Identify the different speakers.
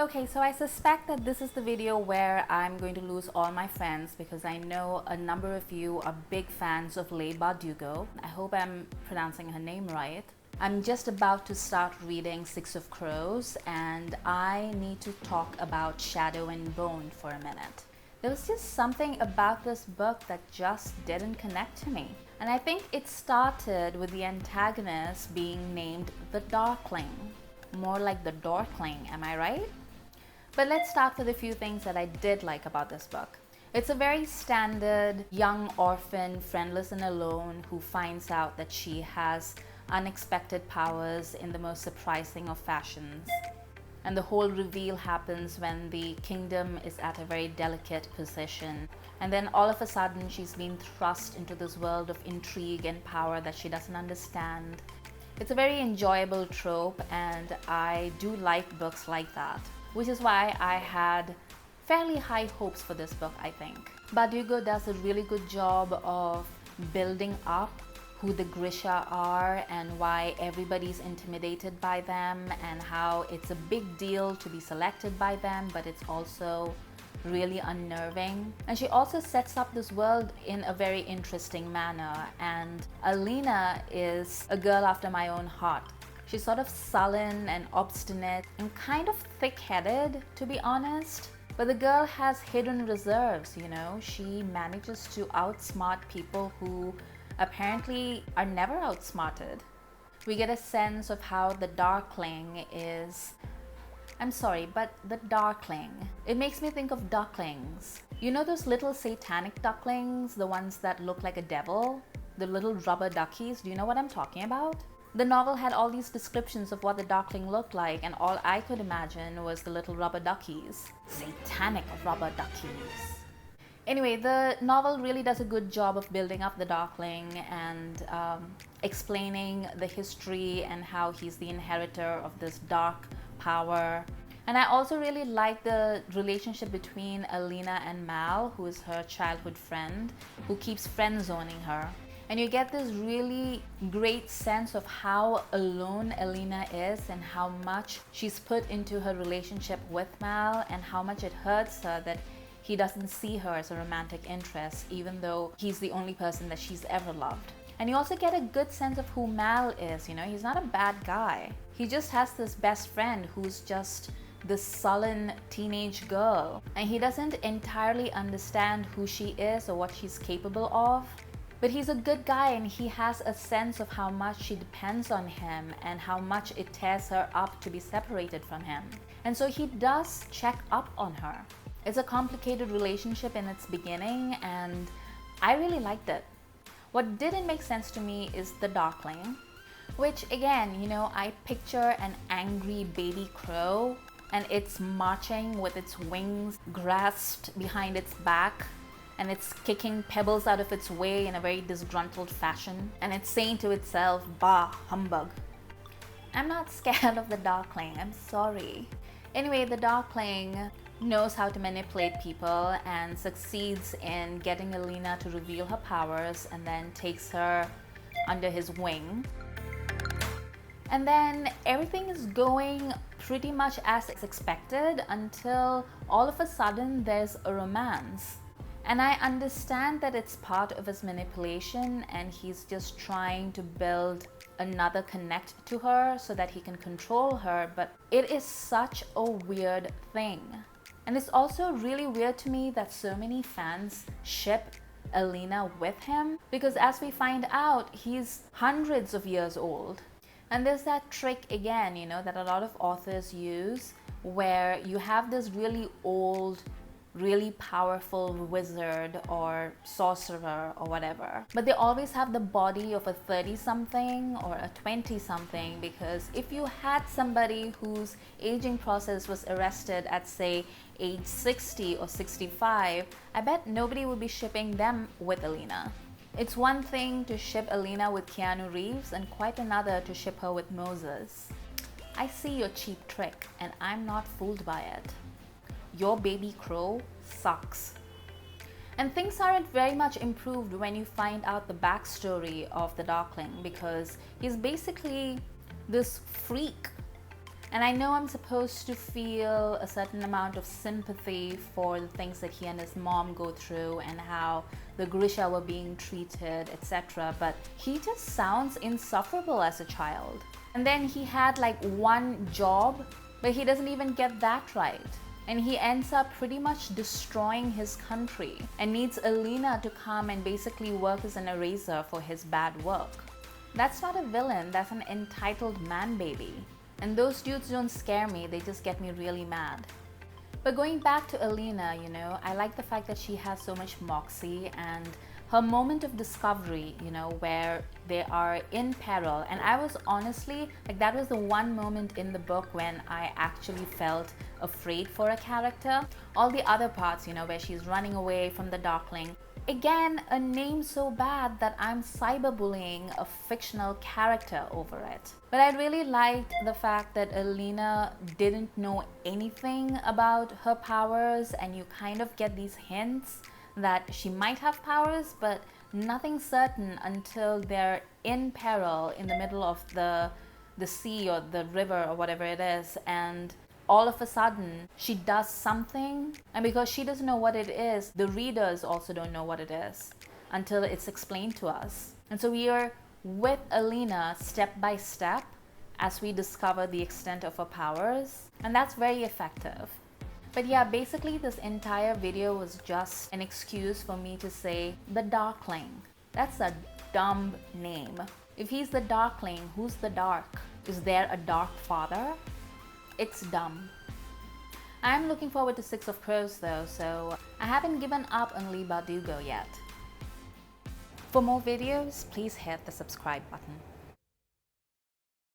Speaker 1: Okay, so I suspect that this is the video where I'm going to lose all my friends because I know a number of you are big fans of Leigh Bardugo. I hope I'm pronouncing her name right. I'm just about to start reading Six of Crows and I need to talk about Shadow and Bone for a minute. There was just something about this book that just didn't connect to me. And I think it started with the antagonist being named the Darkling. More like the Dorkling, am I right? But let's start with a few things that I did like about this book. It's a very standard young orphan, friendless and alone, who finds out that she has unexpected powers in the most surprising of fashions. And the whole reveal happens when the kingdom is at a very delicate position. And then all of a sudden she's been thrust into this world of intrigue and power that she doesn't understand. It's a very enjoyable trope and I do like books like that, which is why I had fairly high hopes for this book, I think. Bardugo does a really good job of building up who the Grisha are and why everybody's intimidated by them and how it's a big deal to be selected by them, but it's also really unnerving. And she also sets up this world in a very interesting manner. And Alina is a girl after my own heart. She's sort of sullen and obstinate and kind of thick-headed, to be honest. But the girl has hidden reserves, you know. She manages to outsmart people who apparently are never outsmarted. We get a sense of how the Darkling is... I'm sorry, but the Darkling. It makes me think of ducklings. You know those little satanic ducklings? The ones that look like a devil? The little rubber duckies? Do you know what I'm talking about? The novel had all these descriptions of what the Darkling looked like, and all I could imagine was the little rubber duckies. Satanic rubber duckies. Anyway, the novel really does a good job of building up the Darkling and explaining the history and how he's the inheritor of this dark power. And I also really like the relationship between Alina and Mal, who is her childhood friend, who keeps friend-zoning her. And you get this really great sense of how alone Alina is and how much she's put into her relationship with Mal and how much it hurts her that he doesn't see her as a romantic interest, even though he's the only person that she's ever loved. And you also get a good sense of who Mal is, you know, he's not a bad guy. He just has this best friend who's just this sullen teenage girl. And he doesn't entirely understand who she is or what she's capable of. But he's a good guy and he has a sense of how much she depends on him and how much it tears her up to be separated from him. And so he does check up on her. It's a complicated relationship in its beginning and I really liked it. What didn't make sense to me is the Darkling, which again, you know, I picture an angry baby crow and it's marching with its wings grasped behind its back and it's kicking pebbles out of its way in a very disgruntled fashion and it's saying to itself, bah, humbug. I'm not scared of the Darkling, I'm sorry. Anyway, the Darkling knows how to manipulate people and succeeds in getting Alina to reveal her powers and then takes her under his wing. And then everything is going pretty much as expected until all of a sudden there's a romance. And I understand that it's part of his manipulation and he's just trying to build another connect to her so that he can control her, but it is such a weird thing. And it's also really weird to me that so many fans ship Alina with him because as we find out, he's hundreds of years old. And there's that trick again, you know, that a lot of authors use where you have this really old, really powerful wizard or sorcerer or whatever, but they always have the body of a 30-something or a 20-something because if you had somebody whose aging process was arrested at say age 60 or 65, I bet nobody would be shipping them with Alina. It's one thing to ship Alina with Keanu Reeves and quite another to ship her with Moses. I see your cheap trick and I'm not fooled by it. Your baby crow sucks. And things aren't very much improved when you find out the backstory of the Darkling because he's basically this freak And I know I'm supposed to feel a certain amount of sympathy for the things that he and his mom go through and how the Grisha were being treated, etc. But he just sounds insufferable as a child. And then he had like one job, but he doesn't even get that right. And he ends up pretty much destroying his country and needs Alina to come and basically work as an eraser for his bad work. That's not a villain, that's an entitled man baby. And those dudes don't scare me, they just get me really mad. But going back to Alina, you know, I like the fact that she has so much moxie and her moment of discovery, you know, where they are in peril. And I was honestly, like, that was the one moment in the book when I actually felt afraid for a character. All the other parts, you know, where she's running away from the Darkling. Again, a name so bad that I'm cyberbullying a fictional character over it. But I really liked the fact that Alina didn't know anything about her powers, and you kind of get these hints that she might have powers, but nothing certain until they're in peril in the middle of the sea or the river or whatever it is, and all of a sudden she does something, and because she doesn't know what it is, the readers also don't know what it is until it's explained to us. And so we are with Alina step by step as we discover the extent of her powers, and that's very effective. But yeah, basically this entire video was just an excuse for me to say the Darkling. That's a dumb name. If he's the Darkling, who's the Dark? Is there a Dark Father? It's dumb. I'm looking forward to Six of Crows though, so I haven't given up on Leigh Bardugo yet. For more videos, please hit the subscribe button.